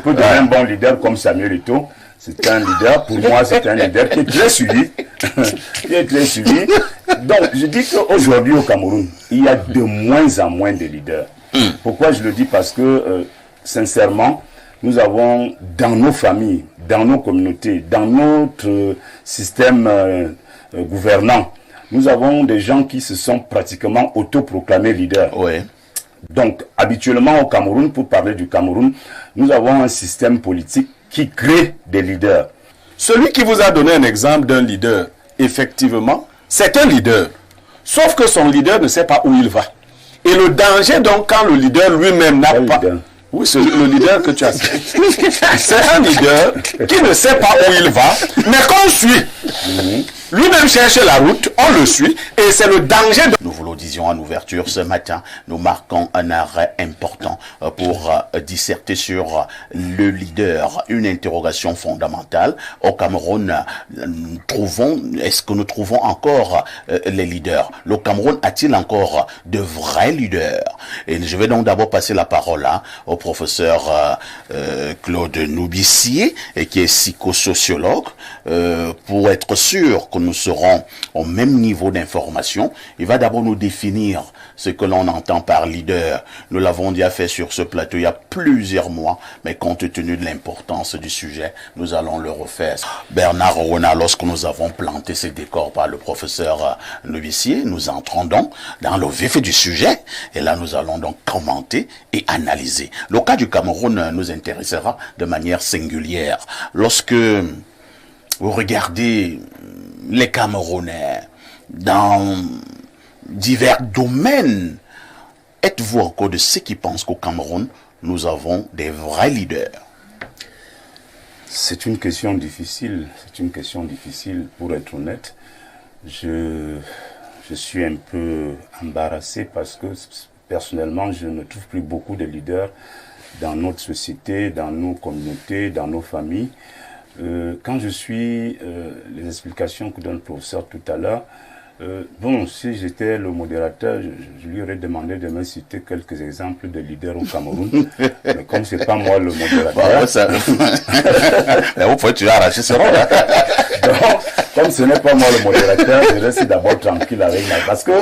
Je peux donner un bon leader comme Samuel Eto'o. C'est un leader, pour moi, c'est un leader qui est très suivi. Qui est très suivi. Donc, je dis qu'aujourd'hui au Cameroun, il y a de moins en moins de leaders. Pourquoi je le dis? Parce que, sincèrement, nous avons dans nos familles, dans nos communautés, dans notre système gouvernant, nous avons des gens qui se sont pratiquement autoproclamés leaders. Oui. Donc, habituellement au Cameroun, pour parler du Cameroun, nous avons un système politique qui crée des leaders. Celui qui vous a donné un exemple d'un leader, effectivement, c'est un leader. Sauf que son leader ne sait pas où il va. Et le danger, donc, quand le leader lui-même n'a pas... Leader. Oui, c'est le leader que tu as. C'est un leader qui ne sait pas où il va, mais qu'on suit. Lui-même cherche la route, on le suit, et c'est le danger. Nous vous le disions en ouverture ce matin, nous marquons un arrêt important pour disserter sur le leader, une interrogation fondamentale. Au Cameroun, est-ce que nous trouvons encore les leaders? Le Cameroun a-t-il encore de vrais leaders? Et je vais donc d'abord passer la parole au professeur Claude Noubissier, qui est psychosociologue, pour être sûr que nous serons au même niveau d'information. Il va d'abord nous définir ce que l'on entend par leader. Nous l'avons déjà fait sur ce plateau il y a plusieurs mois, mais compte tenu de l'importance du sujet, nous allons le refaire. Bernard Renard, lorsque nous avons planté ces décors par le professeur Noubissier, nous entrons donc dans le vif du sujet, et là nous allons donc commenter et analyser. Le cas du Cameroun nous intéressera de manière singulière. Lorsque vous regardez les Camerounais dans divers domaines, êtes-vous encore de ceux qui pensent qu'au Cameroun, nous avons des vrais leaders? C'est une question difficile. C'est une question difficile, pour être honnête. Je suis un peu embarrassé parce que, personnellement, je ne trouve plus beaucoup de leaders dans notre société, dans nos communautés, dans nos familles. Quand je suis les explications que donne le professeur tout à l'heure, bon, si j'étais le modérateur, je lui aurais demandé de me citer quelques exemples de leaders au Cameroun. Mais comme c'est pas moi le modérateur... Mais vous pouvez toujours arracher ce rôle. Donc, comme ce n'est pas moi le modérateur, je reste d'abord tranquille avec moi. Parce que...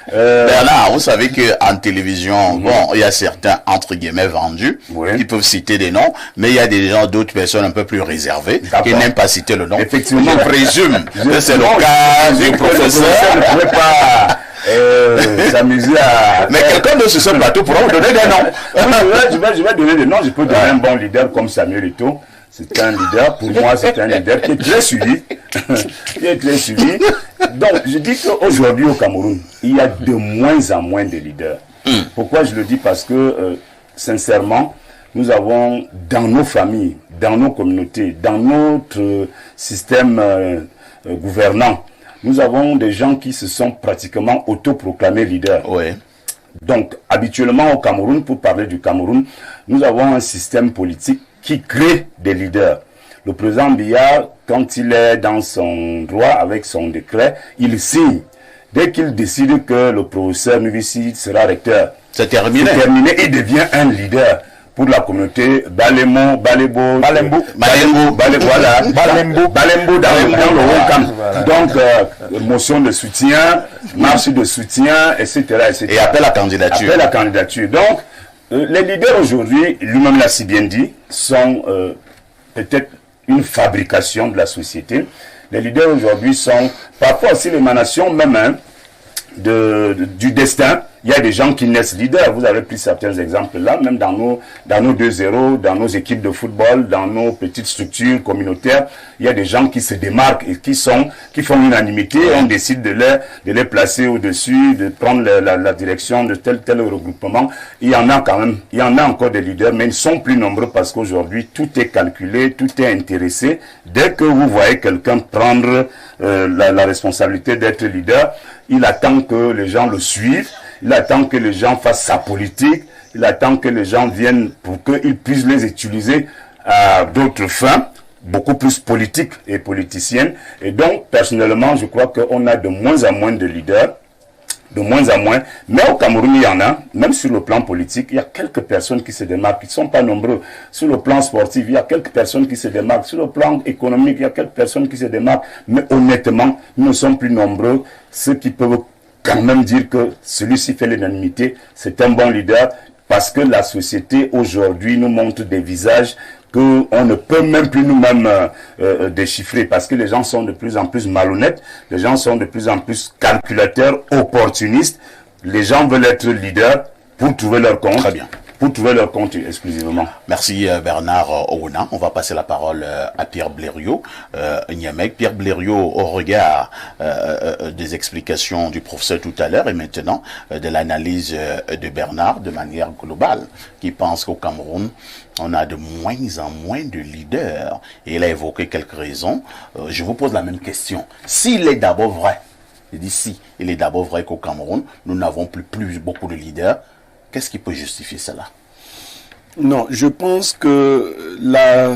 Bernard, vous savez qu'en télévision, bon, il y a certains, entre guillemets, vendus, qui peuvent citer des noms, mais il y a des gens, d'autres personnes un peu plus réservées, qui n'aiment pas citer le nom. Effectivement. Je présume que c'est le cas du professeur. Ne pouvait pas s'amuser à... Mais quelqu'un de ce plateau pourra vous donner des noms. Je vais donner des noms. Je peux donner un bon leader comme Samuel Eto'o. C'est un leader, pour moi, c'est un leader qui est très suivi. Qui est très suivi. Donc, je dis qu'aujourd'hui au Cameroun, il y a de moins en moins de leaders. Pourquoi je le dis? Parce que, sincèrement, nous avons dans nos familles, dans nos communautés, dans notre système gouvernant, nous avons des gens qui se sont pratiquement autoproclamés leaders. Oui. Donc, habituellement au Cameroun, pour parler du Cameroun, nous avons un système politique qui crée des leaders. Le président Biya, quand il est dans son droit avec son décret, il signe. Dès qu'il décide que le professeur Noubissier sera recteur, c'est terminé. C'est terminé, il devient un leader pour la communauté Balembo dans le Haut-Camp. Donc, motion de soutien, marche de soutien, etc., etc. Et appel à candidature. Appel à candidature. Donc, les leaders aujourd'hui, lui-même l'a si bien dit, sont peut-être une fabrication de la société. Les leaders aujourd'hui sont parfois aussi l'émanation même du destin. Il y a des gens qui naissent leaders. Vous avez pris certains exemples là, même dans nos 2-0, dans nos équipes de football, dans nos petites structures communautaires. Il y a des gens qui se démarquent et qui font l'unanimité. On décide de les placer au-dessus, de prendre la direction de tel regroupement. Il y en a quand même, il y en a encore des leaders, mais ils sont plus nombreux parce qu'aujourd'hui, tout est calculé, tout est intéressé. Dès que vous voyez quelqu'un prendre la responsabilité d'être leader, il attend que les gens le suivent. Il attend que les gens fassent sa politique. Il attend que les gens viennent pour qu'ils puissent les utiliser à d'autres fins, beaucoup plus politiques et politiciennes. Et donc, personnellement, je crois qu'on a de moins en moins de leaders. de moins en moins. Mais au Cameroun, il y en a, même sur le plan politique, il y a quelques personnes qui se démarquent, qui ne sont pas nombreux. Sur le plan sportif, il y a quelques personnes qui se démarquent. Sur le plan économique, il y a quelques personnes qui se démarquent. Mais honnêtement, nous ne sommes plus nombreux. Ceux qui peuvent quand même dire que celui-ci fait l'unanimité, c'est un bon leader, parce que la société aujourd'hui nous montre des visages qu'on ne peut même plus nous-mêmes déchiffrer, parce que les gens sont de plus en plus malhonnêtes, les gens sont de plus en plus calculateurs, opportunistes, les gens veulent être leaders pour trouver leur compte. Très bien. Pour trouver leur compte exclusivement. Merci Bernard Ouna. On va passer la parole à Pierre Blériot, Niamey. Pierre Blériot, au regard des explications du professeur tout à l'heure et maintenant de l'analyse de Bernard de manière globale, qui pense qu'au Cameroun, on a de moins en moins de leaders. Et il a évoqué quelques raisons. Je vous pose la même question. S'il est d'abord vrai, je dis si, il est d'abord vrai qu'au Cameroun, nous n'avons plus beaucoup de leaders, qu'est-ce qui peut justifier cela? Non, je pense que la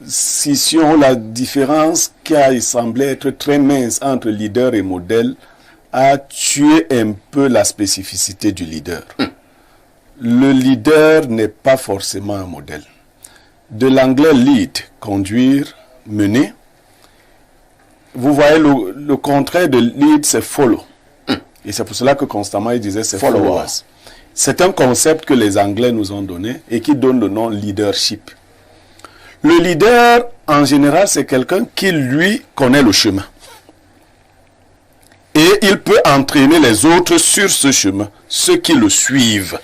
scission, la différence qui a semblé être très mince entre leader et modèle a tué un peu la spécificité du leader. Le leader n'est pas forcément un modèle. De l'anglais lead, conduire, mener. Vous voyez, le contraire de lead, c'est follow. Et c'est pour cela que constamment il disait c'est followers. C'est un concept que les Anglais nous ont donné et qui donne le nom leadership. Le leader, en général, c'est quelqu'un qui, lui, connaît le chemin. Et il peut entraîner les autres sur ce chemin, ceux qui le suivent.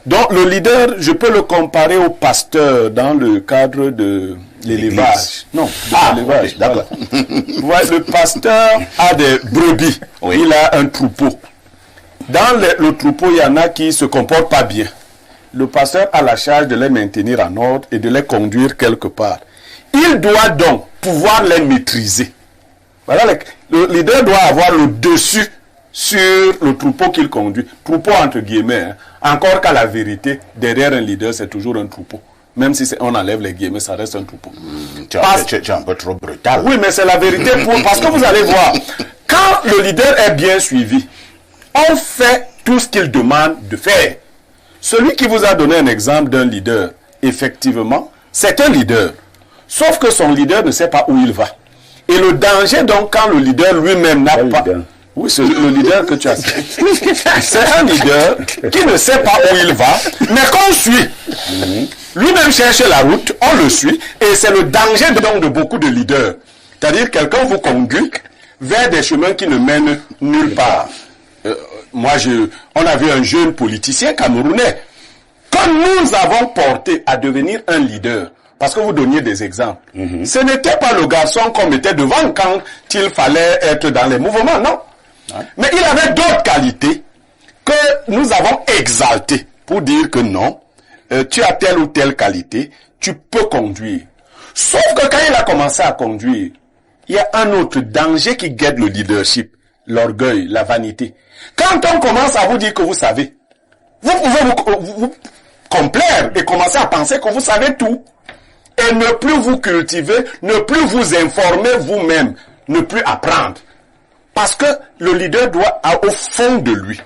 Donc le leader, je peux le comparer au pasteur dans le cadre de l'élevage. Non, de l'élevage. Okay, d'accord. Voilà. Le pasteur a des brebis. Oui. Il a un troupeau. Dans le troupeau, il y en a qui ne se comportent pas bien. Le pasteur a la charge de les maintenir en ordre et de les conduire quelque part. Il doit donc pouvoir les maîtriser. Voilà, le leader doit avoir le dessus sur le troupeau qu'il conduit. Troupeau entre guillemets. Hein. Encore qu'à la vérité, derrière un leader, c'est toujours un troupeau. Même si on enlève les guillemets, ça reste un troupeau. Tu es un peu trop brutal. Oui, mais c'est la vérité. Parce que vous allez voir, quand le leader est bien suivi, on fait tout ce qu'il demande de faire. Celui qui vous a donné un exemple d'un leader, effectivement, c'est un leader. Sauf que son leader ne sait pas où il va. Et le danger, donc, quand le leader lui-même n'a pas... Oui, c'est le leader que tu as cité. C'est un leader qui ne sait pas où il va, mais qu'on suit. Lui-même cherche la route, on le suit, et c'est le danger donc de beaucoup de leaders. C'est-à-dire quelqu'un vous conduit vers des chemins qui ne mènent nulle part. On a vu un jeune politicien camerounais que nous avons porté à devenir un leader. Parce que vous donniez des exemples. Ce n'était pas le garçon qu'on mettait devant quand il fallait être dans les mouvements, non. Mais il avait d'autres qualités que nous avons exaltées pour dire que non, tu as telle ou telle qualité, tu peux conduire. Sauf que quand il a commencé à conduire, il y a un autre danger qui guette le leadership, l'orgueil, la vanité. Quand on commence à vous dire que vous savez, vous pouvez vous complaire et commencer à penser que vous savez tout. Et ne plus vous cultiver, ne plus vous informer vous-même, ne plus apprendre. Parce que le leader doit, au fond de lui,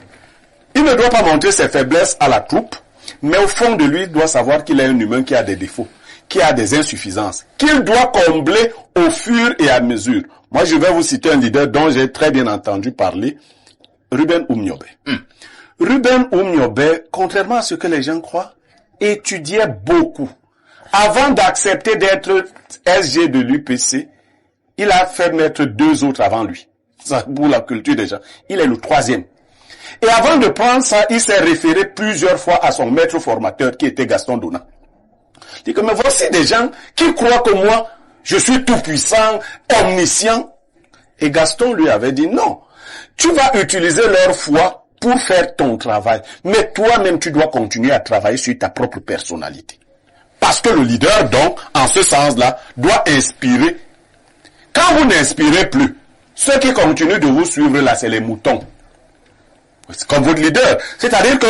il ne doit pas montrer ses faiblesses à la troupe, mais au fond de lui, il doit savoir qu'il est un humain qui a des défauts, qui a des insuffisances, qu'il doit combler au fur et à mesure. Moi, je vais vous citer un leader dont j'ai très bien entendu parler, Ruben Oumniobé. Ruben Oumniobé, contrairement à ce que les gens croient, étudiait beaucoup. Avant d'accepter d'être SG de l'UPC, il a fait mettre 2 autres avant lui. Ça, pour la culture déjà. Il est le 3e. Et avant de prendre ça, il s'est référé plusieurs fois à son maître formateur qui était Gaston Donat. Il dit que mais voici des gens qui croient que moi, je suis tout puissant, omniscient. Et Gaston lui avait dit non. Tu vas utiliser leur foi pour faire ton travail. Mais toi-même, tu dois continuer à travailler sur ta propre personnalité. Parce que le leader, donc, en ce sens-là, doit inspirer. Quand vous n'inspirez plus, ceux qui continuent de vous suivre là, c'est les moutons. C'est comme votre leader. C'est-à-dire que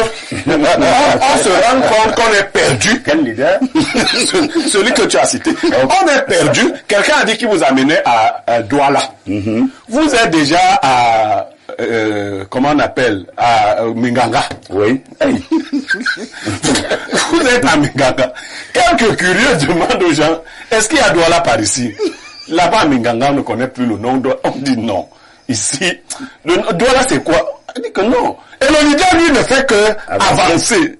on se rend compte qu'on est perdu. Quel leader? Celui que tu as cité. On est perdu. Quelqu'un a dit qu'il vous amenait à Douala. Vous êtes déjà à comment on appelle, à Minganga. Oui. Hey. Vous êtes à Minganga. Quelques curieux demandent aux gens, est-ce qu'il y a Douala par ici? Là-bas à Minganga, on ne connaît plus le nom. On dit non. Ici, le Douala c'est quoi? On dit que non. Et le leader, lui, ne fait que avancer.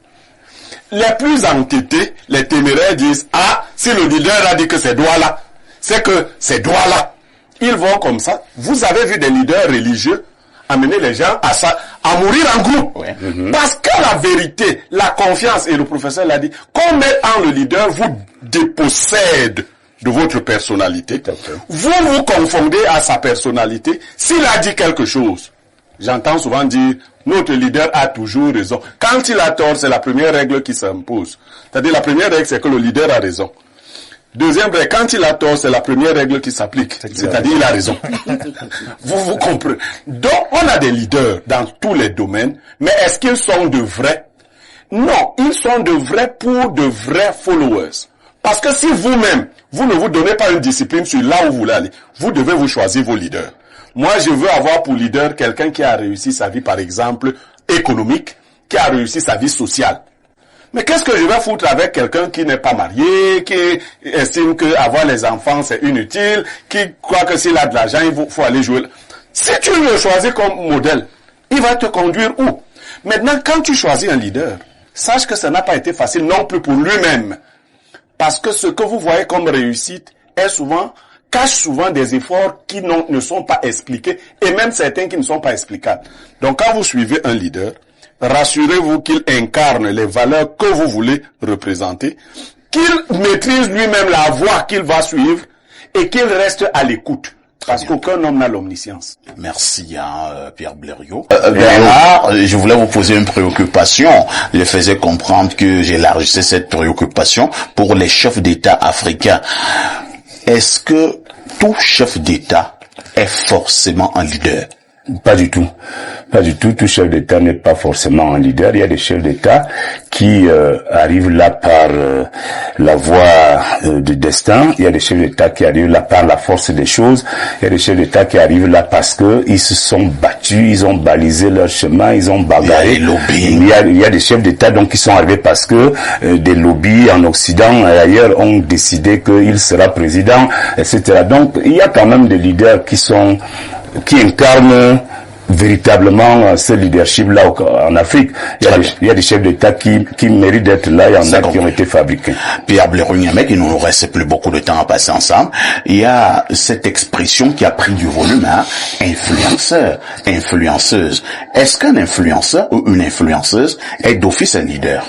Les plus entêtés, les téméraires disent, ah, si le leader a dit que c'est Douala, c'est que c'est Douala. Ils vont comme ça. Vous avez vu des leaders religieux amener les gens à mourir en groupe. Ouais. Parce que la vérité, la confiance, et le professeur l'a dit, qu'on met en le leader vous dépossède de votre personnalité. Vous vous confondez à sa personnalité. S'il a dit quelque chose, j'entends souvent dire, notre leader a toujours raison. Quand il a tort, c'est la première règle qui s'impose. C'est-à-dire, la première règle, c'est que le leader a raison. Deuxième règle, quand il a tort, c'est la première règle qui s'applique. C'est-à-dire, il a raison. vous comprenez. Donc, on a des leaders dans tous les domaines, mais est-ce qu'ils sont de vrais? Non, ils sont de vrais pour de vrais followers. Parce que si vous-même, vous ne vous donnez pas une discipline sur là où vous voulez aller, vous devez vous choisir vos leaders. Moi, je veux avoir pour leader quelqu'un qui a réussi sa vie, par exemple, économique, qui a réussi sa vie sociale. Mais qu'est-ce que je vais foutre avec quelqu'un qui n'est pas marié, qui estime que avoir les enfants c'est inutile, qui croit que s'il a de l'argent, il faut aller jouer. Si tu le choisis comme modèle, il va te conduire où? Maintenant, quand tu choisis un leader, sache que ça n'a pas été facile non plus pour lui-même. Parce que ce que vous voyez comme réussite cache souvent des efforts qui ne sont pas expliqués, et même certains qui ne sont pas explicables. Donc quand vous suivez un leader, rassurez-vous qu'il incarne les valeurs que vous voulez représenter, qu'il maîtrise lui-même la voie qu'il va suivre, et qu'il reste à l'écoute. Parce qu'aucun homme n'a l'omniscience. Merci, Pierre Blériot. Bernard, je voulais vous poser une préoccupation. Je faisais comprendre que j'élargissais cette préoccupation pour les chefs d'État africains. Est-ce que tout chef d'État est forcément un leader? Pas du tout. Pas du tout. Tout chef d'État n'est pas forcément un leader. Il y a des chefs d'État qui arrivent là par la voie du destin. Il y a des chefs d'État qui arrivent là par la force des choses. Il y a des chefs d'État qui arrivent là parce que ils se sont battus, ils ont balisé leur chemin, ils ont bagarré. Il y a des chefs d'État donc qui sont arrivés parce que des lobbies en Occident et ailleurs ont décidé qu'il sera président, etc. Donc il y a quand même des leaders qui incarnent véritablement ce leadership-là en Afrique. Il y a des chefs d'État qui méritent d'être là, il y en a qui ont été fabriqués. Pierre Blériot-Niamec, il ne nous reste plus beaucoup de temps à passer ensemble. Il y a cette expression qui a pris du volume, influenceur, influenceuse. Est-ce qu'un influenceur ou une influenceuse est d'office un leader?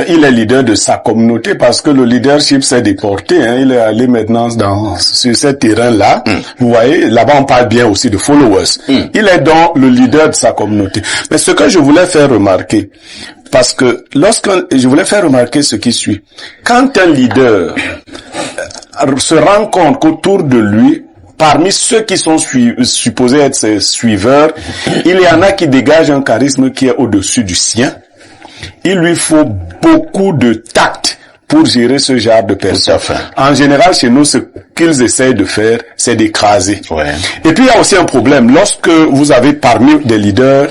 Il est leader de sa communauté parce que le leadership s'est déporté. Il est allé maintenant sur ce terrain-là. Vous voyez, là-bas on parle bien aussi de followers. Il est donc le leader de sa communauté. Mais ce que je voulais faire remarquer, parce que je voulais faire remarquer ce qui suit. Quand un leader se rend compte qu'autour de lui, parmi ceux qui sont supposés être ses suiveurs, il y en a qui dégagent un charisme qui est au-dessus du sien, il lui faut beaucoup de tact pour gérer ce genre de personnes. En général, chez nous, ce qu'ils essayent de faire, c'est d'écraser. Ouais. Et puis, il y a aussi un problème. Lorsque vous avez parmi des leaders,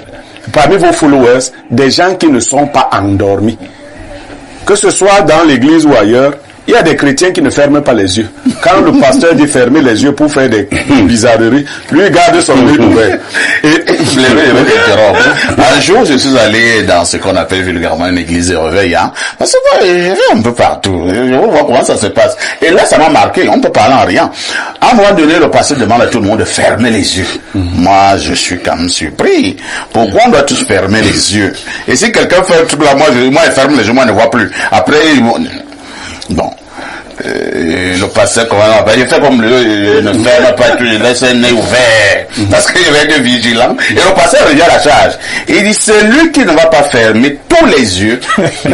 parmi vos followers, des gens qui ne sont pas endormis, que ce soit dans l'église ou ailleurs, il y a des chrétiens qui ne ferment pas les yeux. Quand le pasteur dit fermer les yeux pour faire des bizarreries, lui garde son œil ouvert. Et un jour, je suis allé dans ce qu'on appelle vulgairement une église de réveil, parce que moi, je vais un peu partout. Je vois comment ça se passe. Et là, ça m'a marqué. On peut parler en rien. À un moment donné, le pasteur demande à tout le monde de fermer les yeux. Moi, je suis quand même surpris. Pourquoi on doit tous fermer les yeux? Et si quelqu'un fait un truc là, moi, il ferme les yeux, moi, je ne vois plus. Après, bon. Le pasteur, il fait comme il ne ferme pas tout, il laisse un nez ouvert. Parce qu'il va être vigilant. Et le pasteur revient à la charge. Il dit, celui qui ne va pas fermer tous les yeux,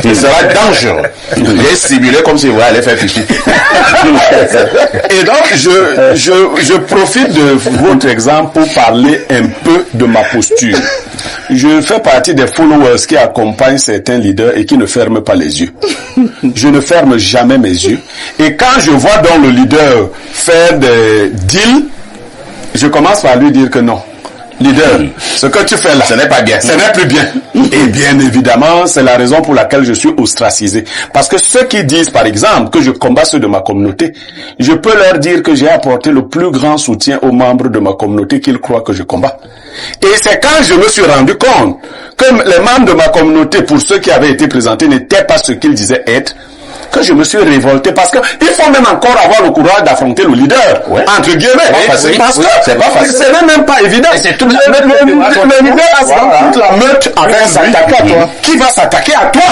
il sera dangereux. Il est simulé comme s'il voulait aller faire pipi. Et donc, je profite de votre exemple pour parler un peu de ma posture. Je fais partie des followers qui accompagnent certains leaders et qui ne ferment pas les yeux. Je ne ferme jamais mes yeux. Et quand je vois donc le leader faire des deals, je commence par lui dire que non. leader, ce que tu fais là, Ce n'est pas bien. Ce n'est plus bien. Et bien évidemment, c'est la raison pour laquelle je suis ostracisé. Parce que ceux qui disent, par exemple, que je combats ceux de ma communauté, je peux leur dire que j'ai apporté le plus grand soutien aux membres de ma communauté qu'ils croient que je combats. Et c'est quand je me suis rendu compte que les membres de ma communauté, pour ceux qui avaient été présentés, n'étaient pas ce qu'ils disaient être, que je me suis révolté, parce que il faut même encore avoir le courage d'affronter le leader, entre guillemets, parce que c'est pas facile. ce n'est même pas évident. C'est toute la le leader a toute la meute avec s'attaquer à toi. Qui va s'attaquer à toi?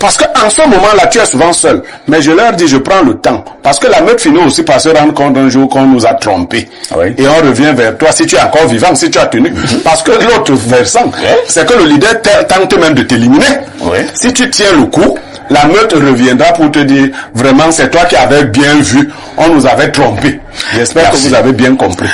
Parce que en ce moment-là, tu es souvent seul. Mais je leur dis, je prends le temps. Parce que la meute finit aussi par se rendre compte un jour qu'on nous a trompés. Oui. Et on revient vers toi si tu es encore vivant, si tu as tenu. Parce que l'autre versant, c'est que le leader tente même de t'éliminer. Oui. Si tu tiens le coup, la meute reviendra pour te dire, vraiment, c'est toi qui avais bien vu. On nous avait trompés. J'espère que vous avez bien compris.